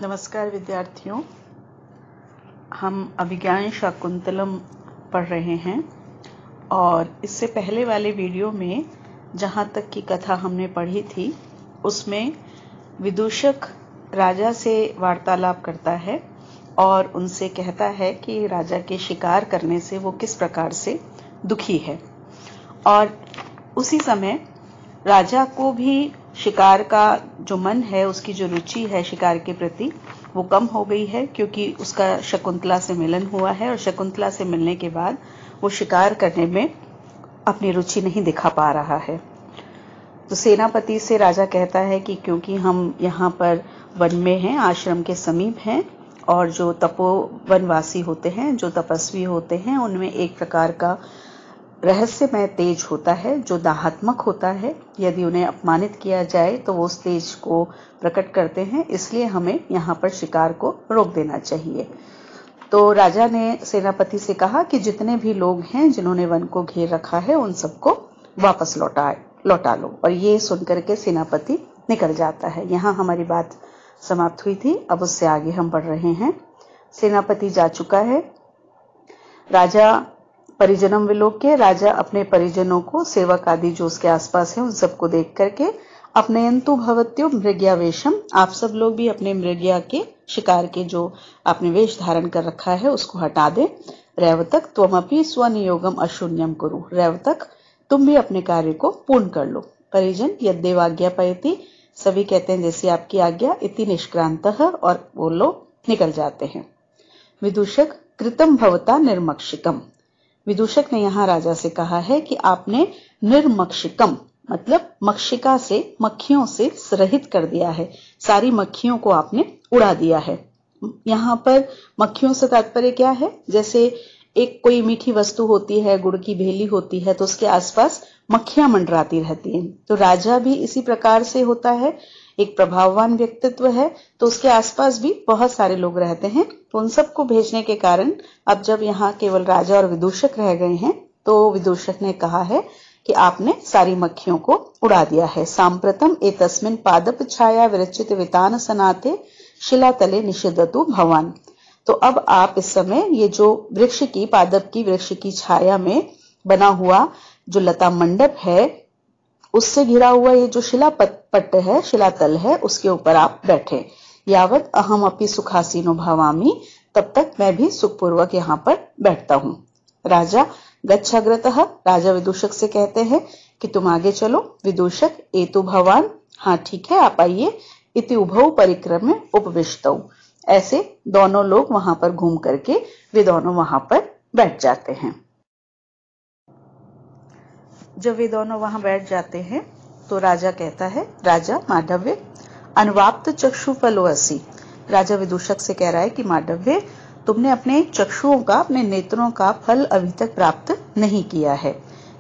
नमस्कार विद्यार्थियों, हम अभिज्ञान शाकुंतलम पढ़ रहे हैं और इससे पहले वाले वीडियो में जहाँ तक की कथा हमने पढ़ी थी उसमें विदूषक राजा से वार्तालाप करता है और उनसे कहता है कि राजा के शिकार करने से वो किस प्रकार से दुखी है। और उसी समय राजा को भी शिकार का जो मन है, उसकी जो रुचि है शिकार के प्रति, वो कम हो गई है क्योंकि उसका शकुंतला से मिलन हुआ है और शकुंतला से मिलने के बाद वो शिकार करने में अपनी रुचि नहीं दिखा पा रहा है। तो सेनापति से राजा कहता है कि क्योंकि हम यहाँ पर वन में हैं, आश्रम के समीप हैं और जो तपोवनवासी होते हैं, जो तपस्वी होते हैं, उनमें एक प्रकार का रहस्यमय तेज होता है जो दाहात्मक होता है। यदि उन्हें अपमानित किया जाए तो वो उस तेज को प्रकट करते हैं, इसलिए हमें यहाँ पर शिकार को रोक देना चाहिए। तो राजा ने सेनापति से कहा कि जितने भी लोग हैं जिन्होंने वन को घेर रखा है उन सबको वापस लौटा लो। और ये सुनकर के सेनापति निकल जाता है। यहाँ हमारी बात समाप्त हुई थी, अब उससे आगे हम बढ़ रहे हैं। सेनापति जा चुका है। राजा परिजनम विलोक्य, राजा अपने परिजनों को, सेवक आदि जो उसके आसपास हैं, उन सबको देख करके अपने यंतु भवत्यो मृग्यावेशम, आप सब लोग भी अपने मृग्या के शिकार के जो आपने वेश धारण कर रखा है उसको हटा दे। रैवतक त्वमपि स्वनियोगम अशून्यम कुरु, रैवतक तुम भी अपने कार्य को पूर्ण कर लो। परिजन यद्देवाज्ञापयति, सभी कहते हैं जैसी आपकी आज्ञा। इति निष्क्रांतः, और वो लोग निकल जाते हैं। विदूषक कृतम भवता निर्मक्षिकम, विदूषक ने यहाँ राजा से कहा है कि आपने निर्मक्षिकम मतलब मक्षिका से, मक्खियों से रहित कर दिया है, सारी मक्खियों को आपने उड़ा दिया है। यहाँ पर मक्खियों से तात्पर्य क्या है? जैसे एक कोई मीठी वस्तु होती है, गुड़ की भेली होती है, तो उसके आसपास मक्खियां मंडराती रहती हैं। तो राजा भी इसी प्रकार से होता है, एक प्रभाववान व्यक्तित्व है, तो उसके आसपास भी बहुत सारे लोग रहते हैं। तो उन सबको भेजने के कारण अब जब यहाँ केवल राजा और विदूषक रह गए हैं तो विदूषक ने कहा है कि आपने सारी मक्खियों को उड़ा दिया है। सांप्रतम एतस्मिन् पादप छाया विरचित वितान सनाते शिलातले निषेधतु भवान, तो अब आप इस समय ये जो वृक्ष की, पादप की वृक्ष की छाया में बना हुआ जो लता मंडप है, उससे घिरा हुआ ये जो शिलापट्ट है, शिलातल है, उसके ऊपर आप बैठे। यावत अहम अपि सुखासीनो भवामी, तब तक मैं भी सुखपूर्वक यहाँ पर बैठता हूँ। राजा गच्छाग्रतः, राजा विदूषक से कहते हैं कि तुम आगे चलो। विदूषक एतु भवान, हाँ ठीक है आप आइए। इति उभौ परिक्रम्य उपविष्टौ, ऐसे दोनों लोग वहां पर घूम करके वे दोनों वहां पर बैठ जाते हैं। जब वे दोनों वहां बैठ जाते हैं तो राजा कहता है, राजा मांडव्य अनवाप्त चक्षु फलोऽसि, राजा विदूषक से कह रहा है कि मांडव्य तुमने अपने चक्षुओं का, अपने नेत्रों का फल अभी तक प्राप्त नहीं किया है।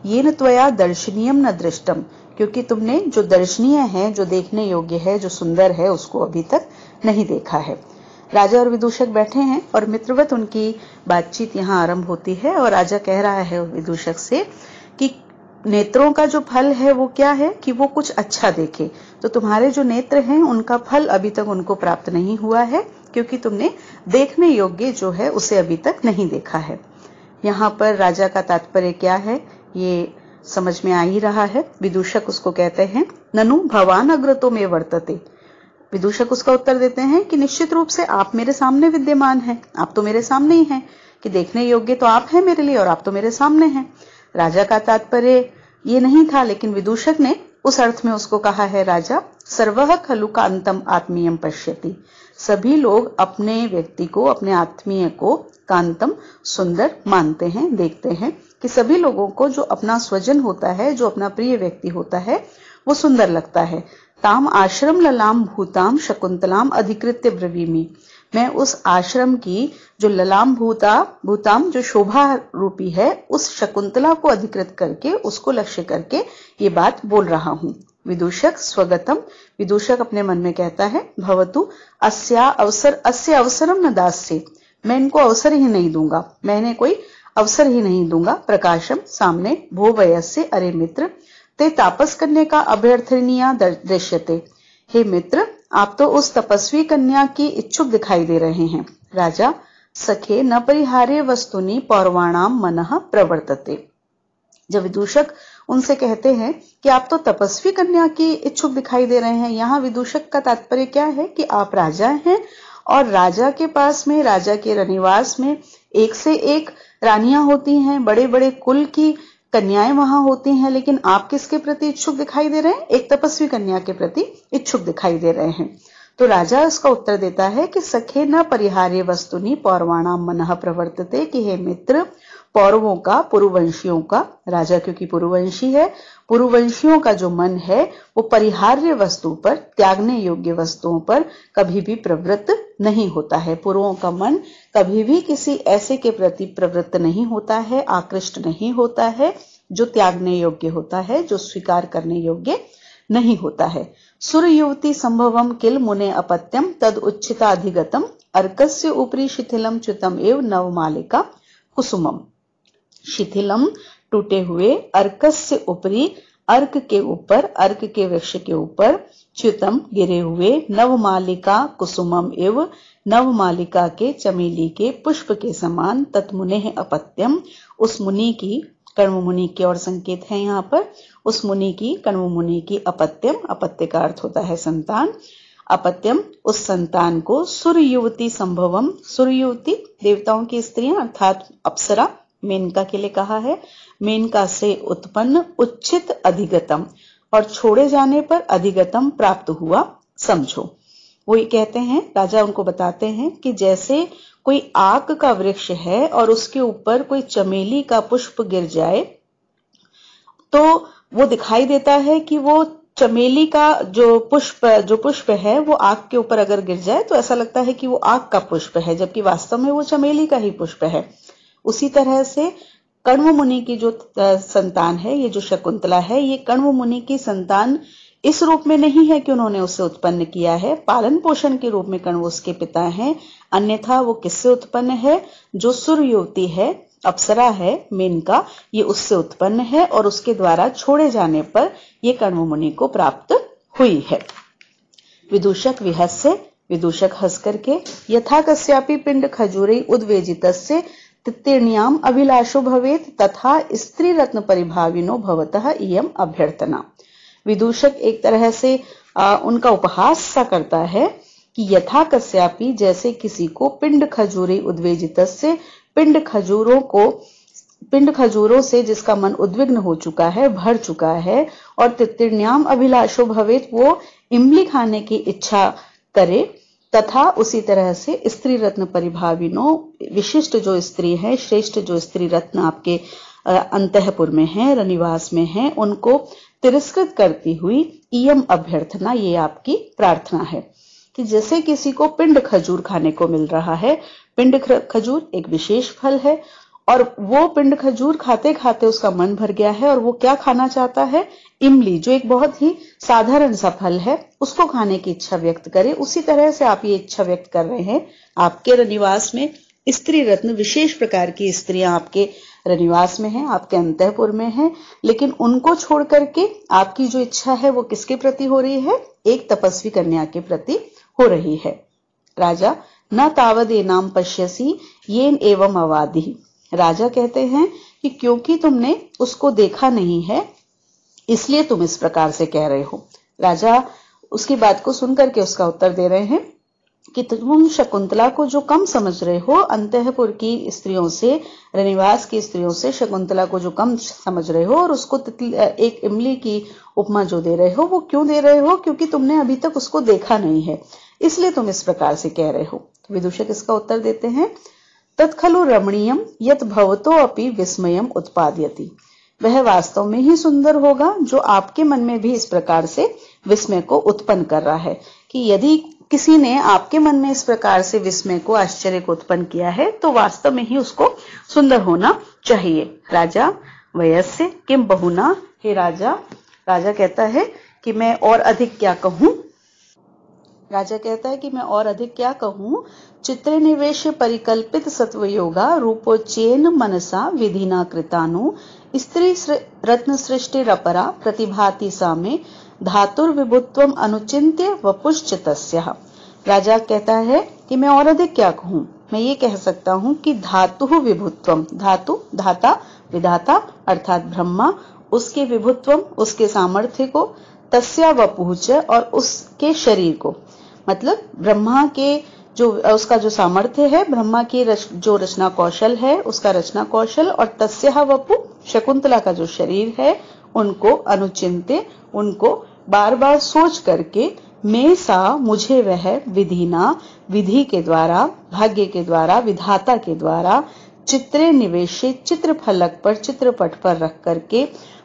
येन त्वया दर्शनीयम न दृष्टम, क्योंकि तुमने जो दर्शनीय है, जो देखने योग्य है, जो सुंदर है, उसको अभी तक नहीं देखा है। राजा और विदूषक बैठे हैं और मित्रवत उनकी बातचीत यहाँ आरंभ होती है और राजा कह रहा है विदूषक से कि नेत्रों का जो फल है वो क्या है कि वो कुछ अच्छा देखे। तो तुम्हारे जो नेत्र हैं उनका फल अभी तक उनको प्राप्त नहीं हुआ है, क्योंकि तुमने देखने योग्य जो है उसे अभी तक नहीं देखा है। यहाँ पर राजा का तात्पर्य क्या है ये समझ में आ ही रहा है। विदूषक उसको कहते हैं, ननु भवान अग्रतो में वर्तते, विदूषक उसका उत्तर देते हैं कि निश्चित रूप से आप मेरे सामने विद्यमान हैं, आप तो मेरे सामने ही हैं, कि देखने योग्य तो आप हैं मेरे लिए और आप तो मेरे सामने हैं। राजा का तात्पर्य ये नहीं था, लेकिन विदूषक ने उस अर्थ में उसको कहा है, राजा सर्वः खलु कांतम आत्मीयम पश्यति, सभी लोग अपने व्यक्ति को, अपने आत्मीय को कांतम सुंदर मानते हैं, देखते हैं कि सभी लोगों को जो अपना स्वजन होता है, जो अपना प्रिय व्यक्ति होता है, वो सुंदर लगता है। ताम आश्रम ललाम भूताम शकुंतलाम अधिकृत्य ब्रवीमि, मैं उस आश्रम की जो ललाम भूताम जो शोभा रूपी है, उस शकुंतला को अधिकृत करके, उसको लक्ष्य करके ये बात बोल रहा हूँ। विदूषक स्वगतम, विदूषक अपने मन में कहता है, भवतु अस्य अवसरम न दास्ये, मैं इनको अवसर ही नहीं दूंगा, मैंने कोई अवसर ही नहीं दूंगा। प्रकाशम सामने, भो वयस्य, अरे मित्र, ते तापस करने का अभ्यर्थनीय दृश्यते, हे मित्र आप तो उस तपस्वी कन्या की इच्छुक दिखाई दे रहे हैं। राजा, सखे न परिहार्य वस्तुनि पौर्वाणाम मनः प्रवर्तते। जब विदूषक उनसे कहते हैं कि आप तो तपस्वी कन्या की इच्छुक दिखाई दे रहे हैं, यहाँ विदूषक का तात्पर्य क्या है कि आप राजा हैं और राजा के पास में, राजा के रनिवास में एक से एक रानियां होती हैं, बड़े बड़े कुल की कन्याएं वहां होती हैं, लेकिन आप किसके प्रति इच्छुक दिखाई दे रहे हैं? एक तपस्वी कन्या के प्रति इच्छुक दिखाई दे रहे हैं। तो राजा इसका उत्तर देता है कि सखे न परिहार्य वस्तुनि पौर्वाणाम मनः प्रवर्तते, कि हे मित्र, पौरवों का, पुरुवंशियों का, राजा क्योंकि पुरुवंशी है, पुरुवंशियों का जो मन है वो परिहार्य वस्तु पर, त्यागने योग्य वस्तुओं पर कभी भी प्रवृत्त नहीं होता है। पुरुओं का मन कभी भी किसी ऐसे के प्रति प्रवृत्त नहीं होता है, आकृष्ट नहीं होता है जो त्यागने योग्य होता है, जो स्वीकार करने योग्य नहीं होता है। सुर युवती संभवम किल मुने अपत्यम तद उच्चिताधिगतम अर्कस्य उपरि शिथिलम च्युतम एव नवमालिका कुसुमम। शिथिलम टूटे हुए, अर्कस्य उपरि अर्क के ऊपर, अर्क के वृक्ष के ऊपर, च्युतम गिरे हुए, नवमालिका कुसुमम एव नवमालिका के, चमेली के पुष्प के समान, तत्मुने अपत्यम, उस मुनि की, कण्व मुनि की और संकेत है यहाँ पर, उस मुनि की, कण्व मुनि की अपत्यम, अपत्य का अर्थ होता है संतान, अपत्यम उस संतान को, सुर युवती संभवम, सुर युवती देवताओं की स्त्रियां अर्थात अप्सरा, मेनका के लिए कहा है, मेनका से उत्पन्न, उच्चित अधिगतम और छोड़े जाने पर अधिगतम प्राप्त हुआ समझो। वो ये कहते हैं, राजा उनको बताते हैं कि जैसे कोई आक का वृक्ष है और उसके ऊपर कोई चमेली का पुष्प गिर जाए तो वो दिखाई देता है कि वो चमेली का जो पुष्प है वो आग के ऊपर अगर गिर जाए तो ऐसा लगता है कि वो आग का पुष्प है, जबकि वास्तव में वो चमेली का ही पुष्प है। उसी तरह से कण्व मुनि की जो संतान है, ये जो शकुंतला है, ये कण्व मुनि की संतान इस रूप में नहीं है कि उन्होंने उसे उत्पन्न किया है, पालन पोषण के रूप में कण्व उसके पिता हैं, अन्यथा वो किससे उत्पन्न है? जो सुर युवती है, अप्सरा है, मेनका, ये उससे उत्पन्न है और उसके द्वारा छोड़े जाने पर ये कण्व मुनि को प्राप्त हुई है। विदूषक विहस्य, विदूषक हंस करके, यथा कस्यापि पिंड खजूरे उद्वेजितस्य तित्तिर्ण्याम अभिलाषो भवेत तथा स्त्री रत्न परिभाविनो भवतः इयम अभ्यर्थना। विदूषक एक तरह से उनका उपहास सा करता है कि यथा कस्यापि, जैसे किसी को, पिंड खजूरे उद्वेजितस्य, पिंड खजूरों से जिसका मन उद्विग्न हो चुका है, भर चुका है, और तित्तिर्ण्याम अभिलाषो भवेत, वो इमली खाने की इच्छा करे, तथा उसी तरह से स्त्री रत्न परिभाविनो, विशिष्ट जो स्त्री है, श्रेष्ठ जो स्त्री रत्न आपके अंतःपुर में है, रनिवास में है, उनको तिरस्कृत करती हुई इयम अभ्यर्थना, ये आपकी प्रार्थना है। कि जैसे किसी को पिंड खजूर खाने को मिल रहा है, पिंड खजूर एक विशेष फल है और वो पिंड खजूर खाते खाते उसका मन भर गया है और वो क्या खाना चाहता है? इमली, जो एक बहुत ही साधारण सा फल है, उसको खाने की इच्छा व्यक्त करे। उसी तरह से आप ये इच्छा व्यक्त कर रहे हैं। आपके रनिवास में स्त्री रत्न, विशेष प्रकार की स्त्रियां आपके रनिवास में हैं, आपके अंतःपुर में हैं, लेकिन उनको छोड़ करके आपकी जो इच्छा है वो किसके प्रति हो रही है? एक तपस्वी कन्या के प्रति हो रही है। राजा, न तावदेनाम पश्यसी येन एवं अवादि। राजा कहते हैं कि क्योंकि तुमने उसको देखा नहीं है इसलिए तुम इस प्रकार से कह रहे हो। राजा उसकी बात को सुनकर के उसका उत्तर दे रहे हैं कि तुम शकुंतला को जो कम समझ रहे हो, अंतःपुर की स्त्रियों से, रनिवास की स्त्रियों से शकुंतला को जो कम समझ रहे हो और उसको एक इमली की उपमा जो दे रहे हो, वो क्यों दे रहे हो? क्योंकि तुमने अभी तक उसको देखा नहीं है, इसलिए तुम इस प्रकार से कह रहे हो। विदूषक इसका उत्तर देते हैं, तत्खलु रमणीयम यत भवतो अपि विस्मयम उत्पादयति। वह वास्तव में ही सुंदर होगा जो आपके मन में भी इस प्रकार से विस्मय को उत्पन्न कर रहा है। कि यदि किसी ने आपके मन में इस प्रकार से विस्मय को, आश्चर्य को उत्पन्न किया है तो वास्तव में ही उसको सुंदर होना चाहिए। राजा, वयस्य किम बहुना। हे राजा, राजा कहता है कि मैं और अधिक क्या कहूं? राजा कहता है कि मैं और अधिक क्या कहूं? चित्रे निवेश परिकल्पित सत्वयोगा रूपोच्चेन मनसा विधिना कृतानु स्त्री रत्न सृष्टि रपरा प्रतिभाति सा में धातुर्विभुत्वम अनुचिन्त्य वपुश्च तस्यः। राजा कहता है कि मैं और अधिक क्या कहूं, मैं ये कह सकता हूं कि धातु विभुत्वम, धातु धाता विधाता अर्थात ब्रह्मा, उसके विभुत्वम उसके सामर्थ्य को, तस्या वपुच और उसके शरीर को, मतलब ब्रह्मा के जो उसका जो सामर्थ्य है, ब्रह्मा की जो रचना कौशल है उसका रचना कौशल, और तस्या वपु शकुंतला का जो शरीर है, उनको अनुचिंत्य, उनको बार बार सोच करके, में सा मुझे वह विधिना विधि के द्वारा, भाग्य के द्वारा, विधाता के द्वारा, चित्रे निवेशित चित्र फलक पर चित्रपट पर रख करके,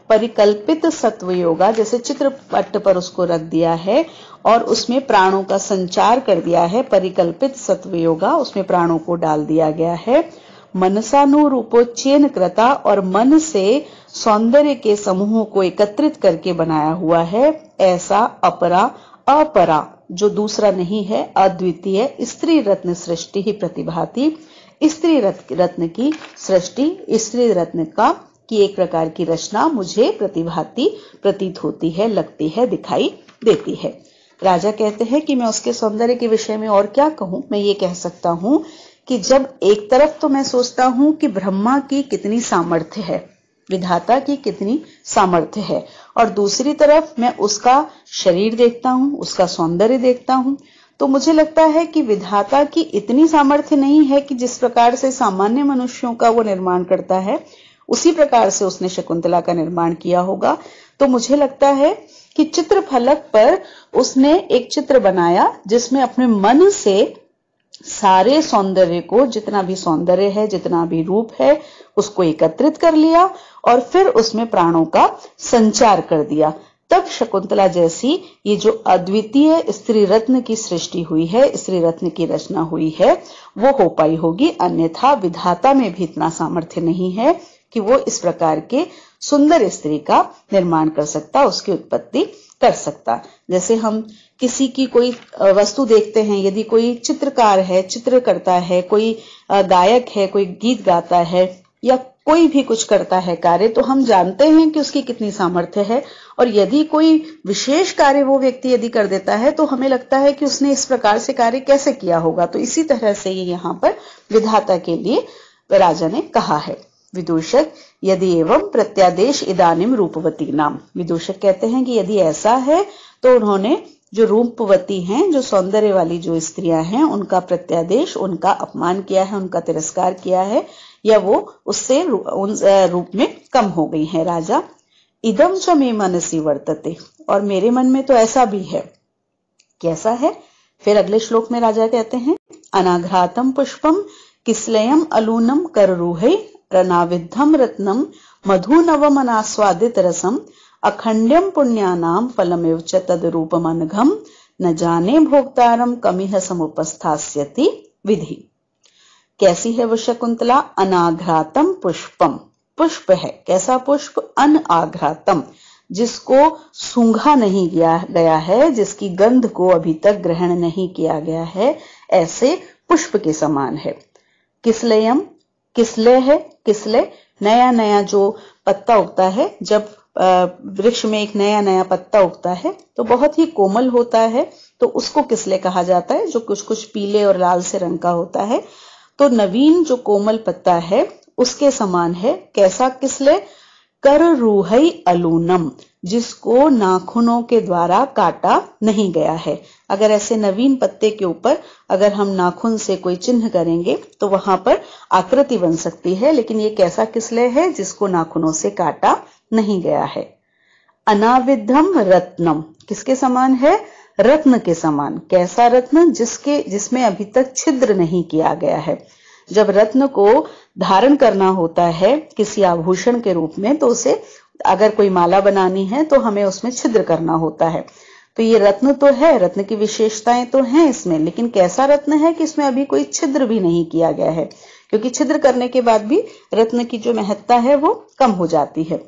परिकल्पित सत्व योगा जैसे चित्रपट पर उसको रख दिया है और उसमें प्राणों का संचार कर दिया है, परिकल्पित सत्व योगा उसमें प्राणों को डाल दिया गया है, मनसानुरूपोच्चयन कृता और मन से सौंदर्य के समूहों को एकत्रित करके बनाया हुआ है, ऐसा अपरा अपरा जो दूसरा नहीं है, अद्वितीय स्त्री रत्न सृष्टि ही प्रतिभाति, स्त्री रत्न की सृष्टि, स्त्री रत्न की एक प्रकार की रचना मुझे प्रतिभाति प्रतीत होती है, लगती है, दिखाई देती है। राजा कहते हैं कि मैं उसके सौंदर्य के विषय में और क्या कहूं, मैं ये कह सकता हूं कि जब एक तरफ तो मैं सोचता हूं कि ब्रह्मा की कितनी सामर्थ्य है, विधाता की कितनी सामर्थ्य है, और दूसरी तरफ मैं उसका शरीर देखता हूं, उसका सौंदर्य देखता हूं, तो मुझे लगता है कि विधाता की इतनी सामर्थ्य नहीं है कि जिस प्रकार से सामान्य मनुष्यों का वो निर्माण करता है उसी प्रकार से उसने शकुंतला का निर्माण किया होगा। तो मुझे लगता है कि चित्र फलक पर उसने एक चित्र बनाया जिसमें अपने मन से सारे सौंदर्य को, जितना भी सौंदर्य है, जितना भी रूप है, उसको एकत्रित कर लिया और फिर उसमें प्राणों का संचार कर दिया। तब शकुंतला जैसी ये जो अद्वितीय स्त्री रत्न की सृष्टि हुई है, स्त्री रत्न की रचना हुई है, वो हो पाई होगी, अन्यथा विधाता में भी इतना सामर्थ्य नहीं है कि वो इस प्रकार के सुंदर स्त्री का निर्माण कर सकता, उसकी उत्पत्ति कर सकता। जैसे हम किसी की कोई वस्तु देखते हैं, यदि कोई चित्रकार है, चित्र करता है, कोई गायक है, कोई गीत गाता है या कोई भी कुछ करता है कार्य, तो हम जानते हैं कि उसकी कितनी सामर्थ्य है, और यदि कोई विशेष कार्य वो व्यक्ति यदि कर देता है तो हमें लगता है कि उसने इस प्रकार से कार्य कैसे किया होगा। तो इसी तरह से ये यहाँ पर विधाता के लिए राजा ने कहा है। विदूषक यदि एवं प्रत्यादेश इदानिम रूपवती नाम, विदूषक कहते हैं कि यदि ऐसा है तो उन्होंने जो रूपवती हैं, जो सौंदर्य वाली जो स्त्रियां हैं, उनका प्रत्यादेश, उनका अपमान किया है, उनका तिरस्कार किया है, या वो उससे उन रूप में कम हो गई है। राजा इदम च मे मनसि वर्तते, और मेरे मन में तो ऐसा भी है। कैसा है? फिर अगले श्लोक में राजा कहते हैं अनाघ्रातम पुष्पम किसलयम अलूनम कररूहे रनाविद्धम रत्नम मधुनवम अनास्वादित रसम अखंड्यम पुण्यानाम फलमेव च तद्रूपम अनघम न जाने भोक्तारम कमिह समुपस्थास्यति विधि। कैसी है वो शकुंतला? अनाघ्रातम पुष्पम, पुष्प है। कैसा पुष्प? अनाघ्रातम, जिसको सूंघा नहीं गया है, जिसकी गंध को अभी तक ग्रहण नहीं किया गया है, ऐसे पुष्प के समान है। किसलयम, किसले है, किसले नया नया जो पत्ता उगता है, जब वृक्ष में एक नया नया पत्ता उगता है तो बहुत ही कोमल होता है, तो उसको किसले कहा जाता है, जो कुछ कुछ पीले और लाल से रंग का होता है। तो नवीन जो कोमल पत्ता है उसके समान है। कैसा किसले? कर रूहई अलूनम, जिसको नाखूनों के द्वारा काटा नहीं गया है। अगर ऐसे नवीन पत्ते के ऊपर अगर हम नाखून से कोई चिन्ह करेंगे तो वहां पर आकृति बन सकती है, लेकिन ये कैसा किसले है? जिसको नाखूनों से काटा नहीं गया है। अनाविद्धम रत्नम, किसके समान है? रत्न के समान। कैसा रत्न? जिसमें अभी तक छिद्र नहीं किया गया है। जब रत्न को धारण करना होता है किसी आभूषण के रूप में, तो उसे अगर कोई माला बनानी है तो हमें उसमें छिद्र करना होता है। तो ये रत्न तो है, रत्न की विशेषताएं तो हैं इसमें, लेकिन कैसा रत्न है कि इसमें अभी कोई छिद्र भी नहीं किया गया है, क्योंकि छिद्र करने के बाद भी रत्न की जो महत्ता है वो कम हो जाती है।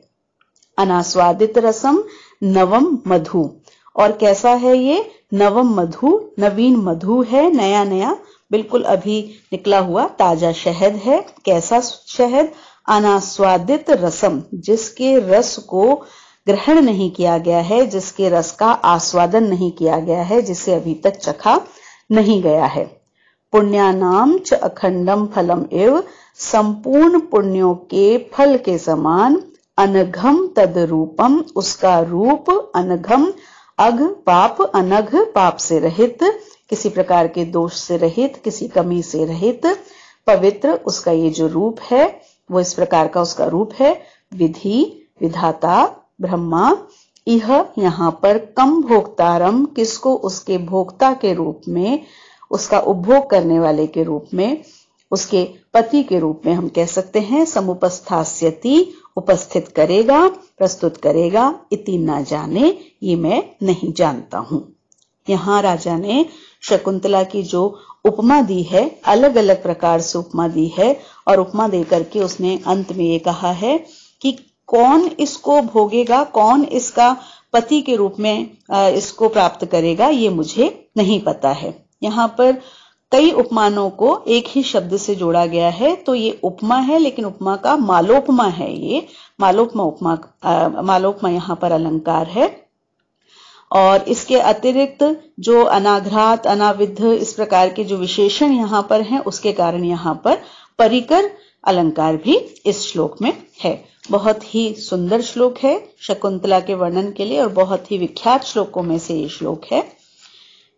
अनास्वादित रसम नवम मधु, और कैसा है ये? नवम मधु, नवीन मधु है, नया नया बिल्कुल अभी निकला हुआ ताजा शहद है। कैसा शहद? अनास्वादित रसम, जिसके रस को ग्रहण नहीं किया गया है, जिसके रस का आस्वादन नहीं किया गया है, जिसे अभी तक चखा नहीं गया है। पुण्यानाम च अखंडम फलम एव, संपूर्ण पुण्यों के फल के समान, अनघम तद रूपम, उसका रूप, अनघम अघ पाप, अनघ पाप से रहित, किसी प्रकार के दोष से रहित, किसी कमी से रहित, पवित्र उसका ये जो रूप है वो इस प्रकार का उसका रूप है। विधि विधाता ब्रह्मा, इह यहाँ पर कम भोक्तारम, किसको उसके भोक्ता के रूप में, उसका उपभोग करने वाले के रूप में, उसके पति के रूप में हम कह सकते हैं। समुपस्थास्यति, उपस्थित करेगा, प्रस्तुत करेगा, इति न जाने, ये मैं नहीं जानता हूं। यहाँ राजा ने शकुंतला की जो उपमा दी है, अलग अलग प्रकार से उपमा दी है, और उपमा देकर के उसने अंत में ये कहा है कि कौन इसको भोगेगा, कौन इसका पति के रूप में इसको प्राप्त करेगा, ये मुझे नहीं पता है। यहाँ पर कई उपमानों को एक ही शब्द से जोड़ा गया है, तो ये उपमा है, लेकिन उपमा का मालोपमा है। ये मालोपमा यहाँ पर अलंकार है। और इसके अतिरिक्त जो अनाघ्रात, अनाविद्ध, इस प्रकार के जो विशेषण यहाँ पर हैं, उसके कारण यहाँ पर परिकर अलंकार भी इस श्लोक में है। बहुत ही सुंदर श्लोक है शकुंतला के वर्णन के लिए, और बहुत ही विख्यात श्लोकों में से ये श्लोक है।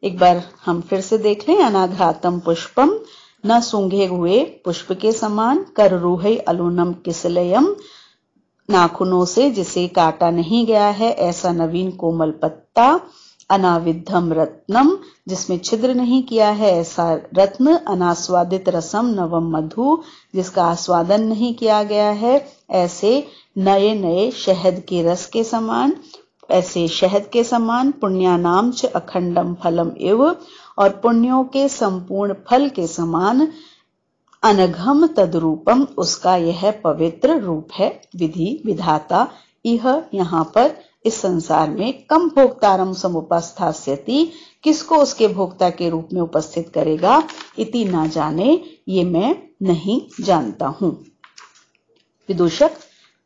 एक बार हम फिर से देख लें। अनाघ्रातम पुष्पम, न सूंघे हुए पुष्प के समान, कर रूहे अलूनम किसलयम, नाखूनों से जिसे काटा नहीं गया है ऐसा नवीन कोमल पत्ता, अनाविद्धम रत्नम, जिसमें छिद्र नहीं किया है ऐसा रत्न, अनास्वादित रसम नवम मधु, जिसका आस्वादन नहीं किया गया है ऐसे नए नए शहद के रस के समान, ऐसे शहद के समान, पुण्यानाम च अखंडम फलम एव, और पुण्यों के संपूर्ण फल के समान, अनघम तद्रूपम, उसका यह पवित्र रूप है। विधि विधाता, यह यहाँ पर इस संसार में कम भोक्तारम समुपस्थास्यति, किसको उसके भोक्ता के रूप में उपस्थित करेगा, इति ना जाने, ये मैं नहीं जानता हूं। विदूषक,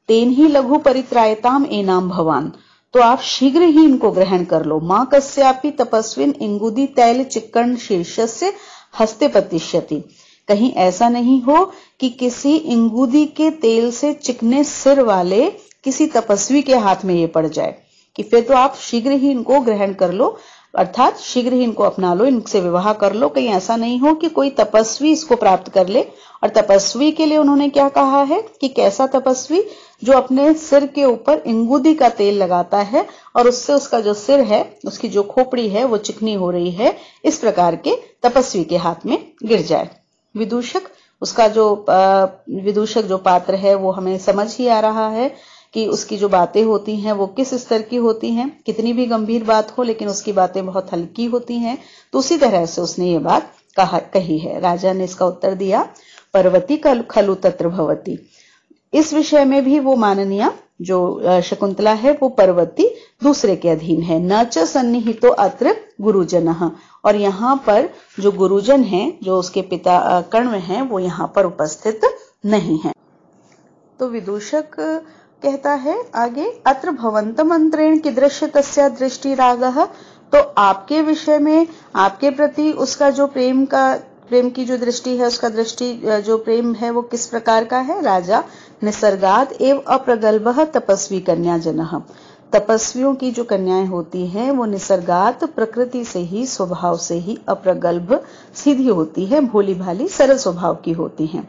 तेन ही लघु परित्रायताम एनाम भवान, तो आप शीघ्र ही इनको ग्रहण कर लो। मां कस्यापि तपस्विन इंगुदी तैल चिक्कण शीर्षस्य हस्ते पतिष्यति, कहीं ऐसा नहीं हो कि किसी इंगुदी के तेल से चिकने सिर वाले किसी तपस्वी के हाथ में ये पड़ जाए, कि फिर तो आप शीघ्र ही इनको ग्रहण कर लो, अर्थात शीघ्र ही इनको अपना लो, इनसे विवाह कर लो। कहीं ऐसा नहीं हो कि कोई तपस्वी इसको प्राप्त कर ले। और तपस्वी के लिए उन्होंने क्या कहा है कि कैसा तपस्वी, जो अपने सिर के ऊपर इंगुदी का तेल लगाता है और उससे उसका जो सिर है, उसकी जो खोपड़ी है वो चिकनी हो रही है, इस प्रकार के तपस्वी के हाथ में गिर जाए। विदूषक, उसका जो विदूषक जो पात्र है वो हमें समझ ही आ रहा है कि उसकी जो बातें होती हैं वो किस स्तर की होती हैं। कितनी भी गंभीर बात हो लेकिन उसकी बातें बहुत हल्की होती हैं, तो उसी तरह से उसने ये बात कही है। राजा ने इसका उत्तर दिया, पर्वती खलु तत्र भवती, इस विषय में भी वो माननीय जो शकुंतला है वो पर्वती दूसरे के अधीन है। न च सन्निहितो अत्र गुरुजनः, और यहाँ पर जो गुरुजन हैं, जो उसके पिता कर्ण हैं, वो यहाँ पर उपस्थित नहीं है। तो विदूषक कहता है आगे, अत्र भवंत मंत्रेण कीदृश तस्या दृष्टि रागः, तो आपके विषय में, आपके प्रति उसका जो प्रेम की जो दृष्टि है, उसका दृष्टि जो प्रेम है वो किस प्रकार का है। राजा, निसर्गाद एव अप्रगल्भः तपस्वी कन्या जनः, तपस्वियों की जो कन्याएं होती हैं वो निसर्गात, प्रकृति से ही, स्वभाव से ही, अप्रगल्भ, सीधी होती है, भोली भाली सरल स्वभाव की होती हैं।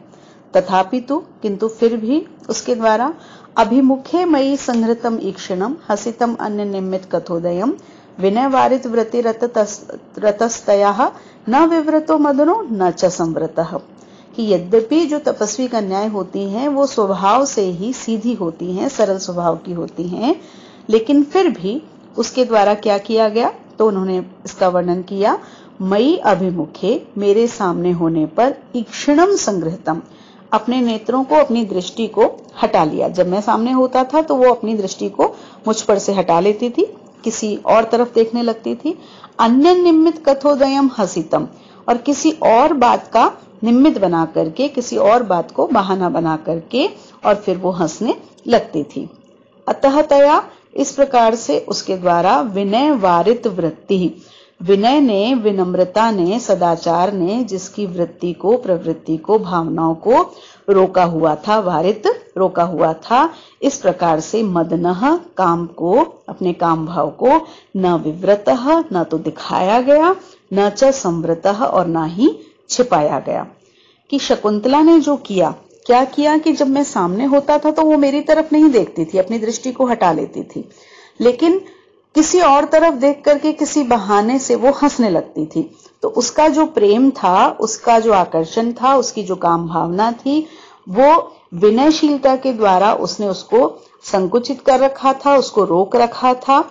तथापि तु, किंतु फिर भी उसके द्वारा, अभिमुखे मयि संहृतम ईक्षणम हसितम अन्य निमित कथोदयम विनय वारित व्रति रतस्तया न विव्रतो मदनो न च संव्रतः, कि यद्यपि जो तपस्वी कन्याएं होती हैं वो स्वभाव से ही सीधी होती हैं, सरल स्वभाव की होती हैं, लेकिन फिर भी उसके द्वारा क्या किया गया, तो उन्होंने इसका वर्णन किया, मयि अभिमुखे, मेरे सामने होने पर, ईक्षणम संग्रहतम, अपने नेत्रों को, अपनी दृष्टि को हटा लिया। जब मैं सामने होता था तो वो अपनी दृष्टि को मुझ पर से हटा लेती थी, किसी और तरफ देखने लगती थी। अन्य निमित्त कथोदयम हसितम, और किसी और बात का निमित्त बना करके, किसी और बात को बहाना बना करके और फिर वो हंसने लगती थी। अतः तया इस प्रकार से उसके द्वारा विनय वारित वृत्ति, विनय ने, विनम्रता ने, सदाचार ने जिसकी वृत्ति को, प्रवृत्ति को, भावनाओं को रोका हुआ था, वारित रोका हुआ था, इस प्रकार से मदनः काम को, अपने काम भाव को, न विव्रतः, न तो दिखाया गया, न च संवृतः, और न ही छिपाया गया। कि शकुंतला ने जो किया, क्या किया कि जब मैं सामने होता था तो वो मेरी तरफ नहीं देखती थी, अपनी दृष्टि को हटा लेती थी, लेकिन किसी और तरफ देख करके किसी बहाने से वो हंसने लगती थी। तो उसका जो प्रेम था, उसका जो आकर्षण था, उसकी जो काम भावना थी, वो विनयशीलता के द्वारा उसने उसको संकुचित कर रखा था, उसको रोक रखा था।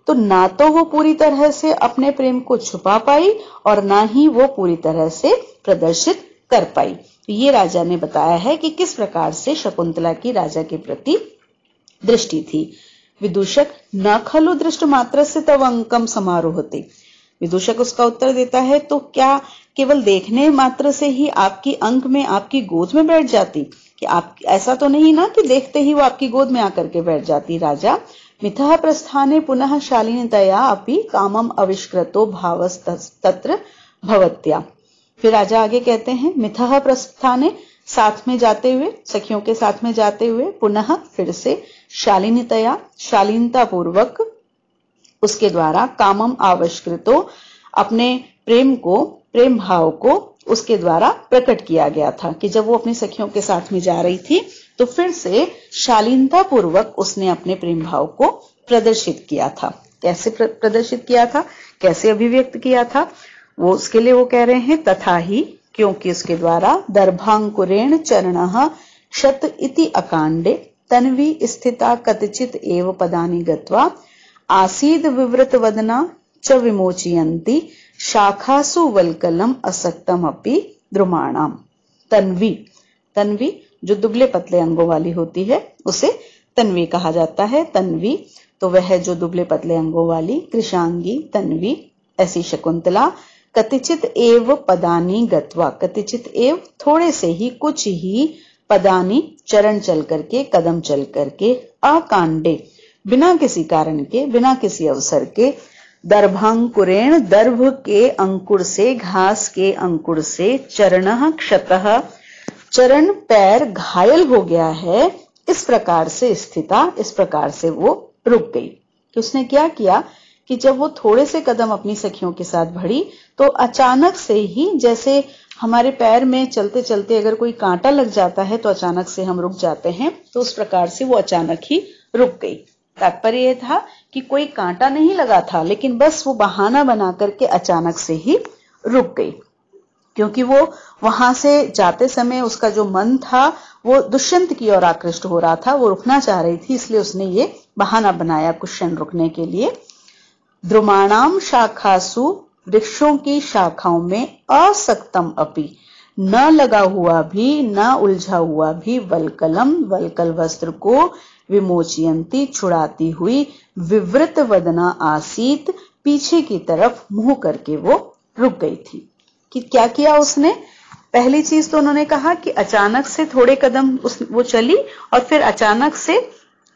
तो ना तो वो पूरी तरह से अपने प्रेम को छुपा पाई और ना ही वो पूरी तरह से प्रदर्शित कर पाई। ये राजा ने बताया है कि किस प्रकार से शकुंतला की राजा के प्रति दृष्टि थी। विदूषक, न खलु दृष्ट मात्र से तव अंकम समारोहते। विदूषक उसका उत्तर देता है, तो क्या केवल देखने मात्र से ही आपकी अंक में, आपकी गोद में बैठ जाती? कि आप, ऐसा तो नहीं ना कि देखते ही वो आपकी गोद में आकर के बैठ जाती। राजा, मिथः प्रस्थाने पुनः शालीनतया अपि कामम आविष्कृतो भावस्तत्र भवत्या। फिर राजा आगे कहते हैं, मिथः प्रस्थाने, साथ में जाते हुए, सखियों के साथ में जाते हुए, पुनः फिर से, शालीनतया, शालीनता पूर्वक, उसके द्वारा, कामम आविष्कृतो, अपने प्रेम को, प्रेम भाव को उसके द्वारा प्रकट किया गया था। कि जब वो अपनी सखियों के साथ में जा रही थी तो फिर से शालीनता पूर्वक उसने अपने प्रेम भाव को प्रदर्शित किया था। कैसे प्रदर्शित किया था, कैसे अभिव्यक्त किया था, वो उसके लिए वो कह रहे हैं, तथा ही, क्योंकि उसके द्वारा, दर्भांकुरेण चरणः क्षत इति अकांडे तन्वी स्थिता कतिचित एव पदानि गत्वा आसीद विवृत वदना च विमोचयन्ति शाखासु वल्कलम असक्तम अपि द्रुमाणाम। तन्वी, तन्वी जो दुबले पतले अंगों वाली होती है उसे तन्वी कहा जाता है। तन्वी तो वह जो दुबले पतले अंगों वाली, कृशांगी तन्वी, ऐसी शकुंतला, कतिचित एव पदानी गत्वा, कतिचित एव थोड़े से ही, कुछ ही, पदानी चरण चल करके, कदम चल करके, अकांडे बिना किसी कारण के, बिना किसी अवसर के, दर्भांकुरेण दर्भ के अंकुर से, घास के अंकुर से, चरणः क्षतः चरण पैर घायल हो गया है, इस प्रकार से स्थिता, इस प्रकार से वो रुक गई। कि उसने क्या किया कि जब वो थोड़े से कदम अपनी सखियों के साथ बढ़ी तो अचानक से ही, जैसे हमारे पैर में चलते चलते अगर कोई कांटा लग जाता है तो अचानक से हम रुक जाते हैं, तो उस प्रकार से वो अचानक ही रुक गई। तात्पर्य यह था कि कोई कांटा नहीं लगा था, लेकिन बस वो बहाना बना करके अचानक से ही रुक गई। क्योंकि वो वहां से जाते समय उसका जो मन था वो दुष्यंत की ओर आकृष्ट हो रहा था, वो रुकना चाह रही थी, इसलिए उसने ये बहाना बनाया कुछ क्षण रुकने के लिए। द्रुमाणाम शाखासु, वृक्षों की शाखाओं में, असक्तम अपि, न लगा हुआ भी, न उलझा हुआ भी, वल्कलम वल्कल वस्त्र को, विमोचयंती छुड़ाती हुई, विवृत वदना आसीत, पीछे की तरफ मुंह करके वो रुक गई थी। कि क्या किया उसने? पहली चीज तो उन्होंने कहा कि अचानक से थोड़े कदम वो चली और फिर अचानक से,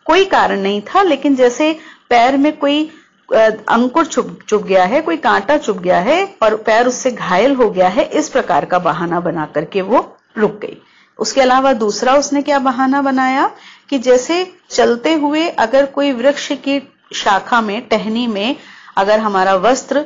कोई कारण नहीं था, लेकिन जैसे पैर में कोई अंकुर चुभ गया है, कोई कांटा चुभ गया है और पैर उससे घायल हो गया है, इस प्रकार का बहाना बना करके वो रुक गई। उसके अलावा दूसरा उसने क्या बहाना बनाया कि जैसे चलते हुए अगर कोई वृक्ष की शाखा में, टहनी में अगर हमारा वस्त्र,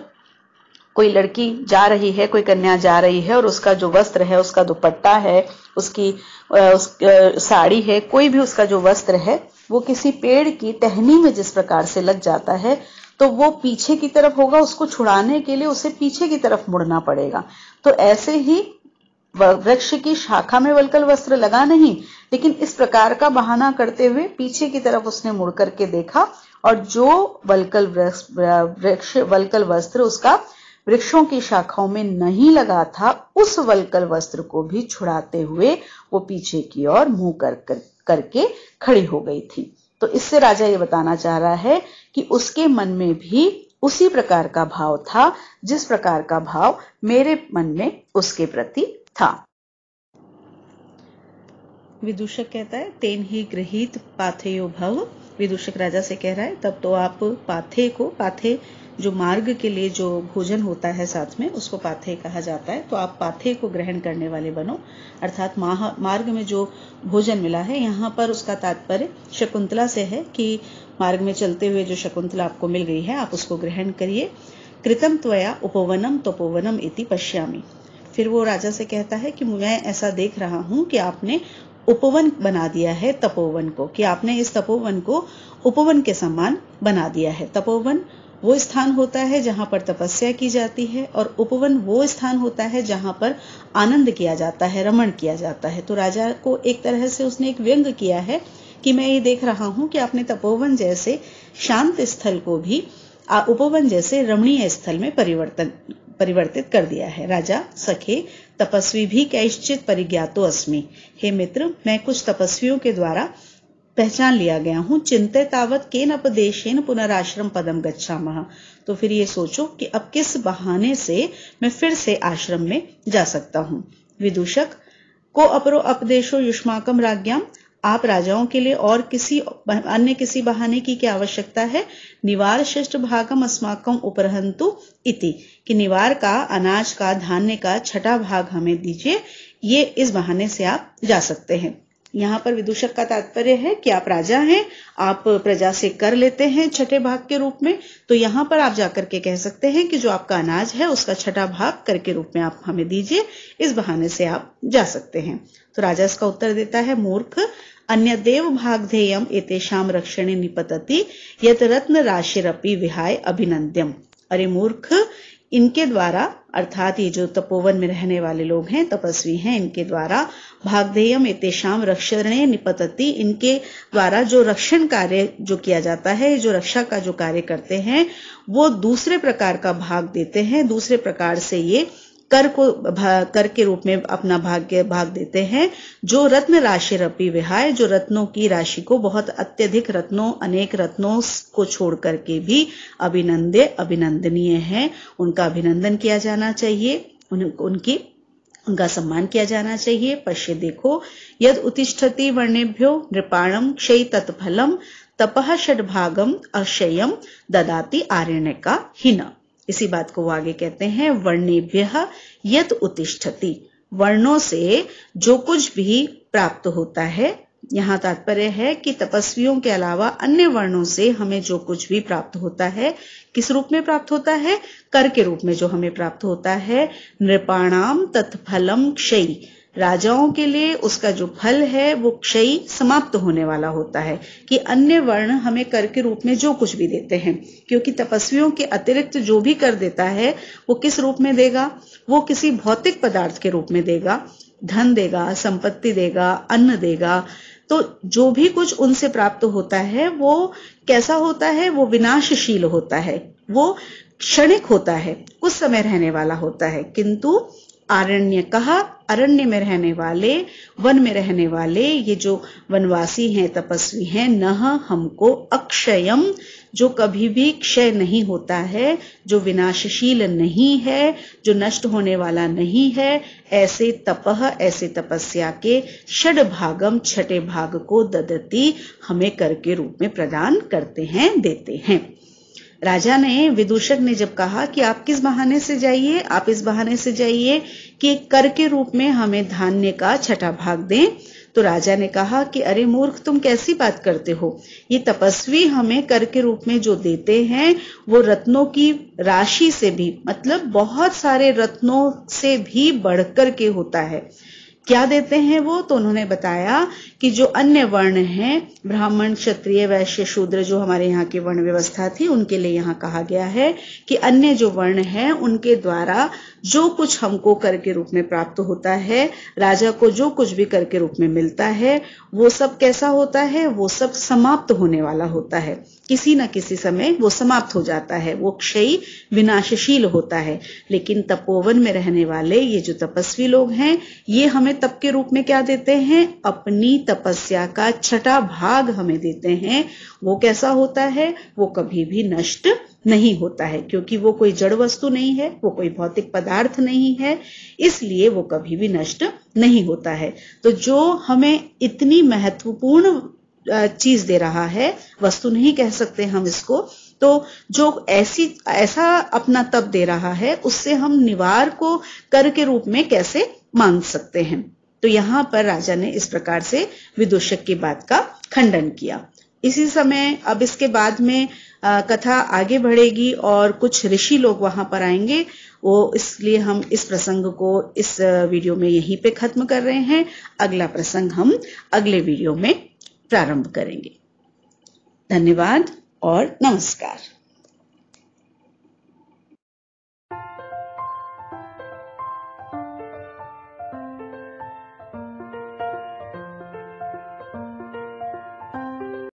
कोई लड़की जा रही है, कोई कन्या जा रही है और उसका जो वस्त्र है, उसका दुपट्टा है, उसकी साड़ी है, कोई भी उसका जो वस्त्र है वो किसी पेड़ की टहनी में जिस प्रकार से लग जाता है तो वो पीछे की तरफ होगा, उसको छुड़ाने के लिए उसे पीछे की तरफ मुड़ना पड़ेगा। तो ऐसे ही वृक्ष की शाखा में वल्कल वस्त्र लगा नहीं, लेकिन इस प्रकार का बहाना करते हुए पीछे की तरफ उसने मुड़ करके देखा और जो वल्कल वस्त्र उसका वृक्षों की शाखाओं में नहीं लगा था, उस वल्कल वस्त्र को भी छुड़ाते हुए वो पीछे की ओर मुंह करके खड़ी हो गई थी। तो इससे राजा ये बताना चाह रहा है कि उसके मन में भी उसी प्रकार का भाव था जिस प्रकार का भाव मेरे मन में उसके प्रति था। विदूषक कहता है, तेन ही गृहीत पाथेयो भव विदूषक राजा से कह रहा है, तब तो आप पाथे जो मार्ग के लिए जो भोजन होता है साथ में, उसको पाथे कहा जाता है, तो आप पाथे को ग्रहण करने वाले बनो। अर्थात मार्ग में जो भोजन मिला है, यहाँ पर उसका तात्पर्य शकुंतला से है कि मार्ग में चलते हुए जो शकुंतला आपको मिल गई है, आप उसको ग्रहण करिए। कृतम त्वया उपवनम तपोवनम इति पश्यामि। फिर वो राजा से कहता है कि मैं ऐसा देख रहा हूं कि आपने उपवन बना दिया है तपोवन को, कि आपने इस तपोवन को उपवन के समान बना दिया है। तपोवन वो स्थान होता है जहां पर तपस्या की जाती है, और उपवन वो स्थान होता है जहां पर आनंद किया जाता है, रमण किया जाता है। तो राजा को एक तरह से उसने एक व्यंग किया है कि मैं ये देख रहा हूं कि आपने तपोवन जैसे शांत स्थल को भी उपवन जैसे रमणीय स्थल में परिवर्तित कर दिया है। राजा सखे तपस्वी भी कैश्चित परिज्ञातो अस्मि। हे मित्र, मैं कुछ तपस्वियों के द्वारा पहचान लिया गया हूं। चिंते तावत केन उपदेशेन पुनराश्रम पदम गच्छामः। तो फिर ये सोचो कि अब किस बहाने से मैं फिर से आश्रम में जा सकता हूं। विदूषक को अपरो अपदेशो युष्माकम राज्ञाम। आप राजाओं के लिए और अन्य किसी बहाने की क्या आवश्यकता है। निवार शिष्ट भागम अस्माकम उपरहंतु इति, कि निवार का, अनाज का, धान्य का छठा भाग हमें दीजिए। ये इस बहाने से आप जा सकते हैं। यहाँ पर विदूषक का तात्पर्य है कि आप राजा हैं, आप प्रजा से कर लेते हैं छठे भाग के रूप में, तो यहाँ पर आप जाकर के कह सकते हैं कि जो आपका अनाज है उसका छठा भाग कर के रूप में आप हमें दीजिए। इस बहाने से आप जा सकते हैं। तो राजा इसका उत्तर देता है, मूर्ख, अन्य देव भागधेयम एतेषाम रक्षणे निपतति यत रत्न राशिरपि विहाय अभिनंद्यम। अरे मूर्ख, इनके द्वारा, अर्थात ये जो तपोवन में रहने वाले लोग हैं, तपस्वी हैं, इनके द्वारा भागधेयम एतेषाम रक्षणे निपतति, इनके द्वारा जो रक्षण कार्य जो किया जाता है, जो रक्षा का जो कार्य करते हैं, वो दूसरे प्रकार का भाग देते हैं। दूसरे प्रकार से ये कर के रूप में अपना भाग देते हैं। जो रत्न राशि रपि विहाय, जो रत्नों की राशि को, बहुत अत्यधिक रत्नों, अनेक रत्नों को छोड़ करके भी अभिनंदनीय है। उनका अभिनंदन किया जाना चाहिए, उनका सम्मान किया जाना चाहिए। पश्य देखो, यद उत्तिष्ठति वर्णेभ्यो नृपाणम क्षय तत्फलम तपः षड्भागम अक्षयम ददाति आरण्यका हिन। इसी बात को वो आगे कहते हैं, वर्णेभ्यः यत् उत्तिष्ठति, वर्णों से जो कुछ भी प्राप्त होता है। यहाँ तात्पर्य है कि तपस्वियों के अलावा अन्य वर्णों से हमें जो कुछ भी प्राप्त होता है, किस रूप में प्राप्त होता है, कर के रूप में जो हमें प्राप्त होता है। नृपाणाम तत्फलम क्षयी, राजाओं के लिए उसका जो फल है वो क्षयी, समाप्त होने वाला होता है। कि अन्य वर्ण हमें कर के रूप में जो कुछ भी देते हैं, क्योंकि तपस्वियों के अतिरिक्त जो भी कर देता है वो किस रूप में देगा, वो किसी भौतिक पदार्थ के रूप में देगा, धन देगा, संपत्ति देगा, अन्न देगा। तो जो भी कुछ उनसे प्राप्त होता है वो कैसा होता है, वो विनाशशील होता है, वो क्षणिक होता है, कुछ समय रहने वाला होता है। किंतु आरण्य कहा, अरण्य में रहने वाले, वन में रहने वाले, ये जो वनवासी हैं, तपस्वी हैं, नह हमको अक्षयम, जो कभी भी क्षय नहीं होता है, जो विनाशशील नहीं है, जो नष्ट होने वाला नहीं है, ऐसे तपह, ऐसे तपस्या के षड भागम, छठे भाग को ददति, हमें कर के रूप में प्रदान करते हैं, देते हैं। राजा ने, विदूषक ने जब कहा कि आप किस बहाने से जाइए, आप इस बहाने से जाइए कि कर के रूप में हमें धान्य का छठा भाग दें, तो राजा ने कहा कि अरे मूर्ख, तुम कैसी बात करते हो। ये तपस्वी हमें कर के रूप में जो देते हैं वो रत्नों की राशि से भी, मतलब बहुत सारे रत्नों से भी बढ़कर के होता है। क्या देते हैं वो, तो उन्होंने बताया कि जो अन्य वर्ण हैं, ब्राह्मण, क्षत्रिय, वैश्य, शूद्र, जो हमारे यहाँ की वर्ण व्यवस्था थी, उनके लिए यहाँ कहा गया है कि अन्य जो वर्ण हैं उनके द्वारा जो कुछ हमको कर के रूप में प्राप्त होता है, राजा को जो कुछ भी कर के रूप में मिलता है, वो सब कैसा होता है, वो सब समाप्त होने वाला होता है। किसी न किसी समय वो समाप्त हो जाता है, वो क्षयी, विनाशशील होता है। लेकिन तपोवन में रहने वाले ये जो तपस्वी लोग हैं, ये हमें तप के रूप में क्या देते हैं, अपनी तपस्या का छठा भाग हमें देते हैं। वो कैसा होता है, वो कभी भी नष्ट नहीं होता है, क्योंकि वो कोई जड़ वस्तु नहीं है, वो कोई भौतिक पदार्थ नहीं है, इसलिए वो कभी भी नष्ट नहीं होता है। तो जो हमें इतनी महत्वपूर्ण चीज दे रहा है, वस्तु नहीं कह सकते हम इसको, तो जो ऐसा अपना तप दे रहा है उससे हम निवार को कर के रूप में कैसे मांग सकते हैं। तो यहां पर राजा ने इस प्रकार से विदूषक की बात का खंडन किया। इसी समय अब इसके बाद में कथा आगे बढ़ेगी और कुछ ऋषि लोग वहां पर आएंगे, वो इसलिए हम इस प्रसंग को इस वीडियो में यहीं पे खत्म कर रहे हैं। अगला प्रसंग हम अगले वीडियो में प्रारंभ करेंगे। धन्यवाद और नमस्कार।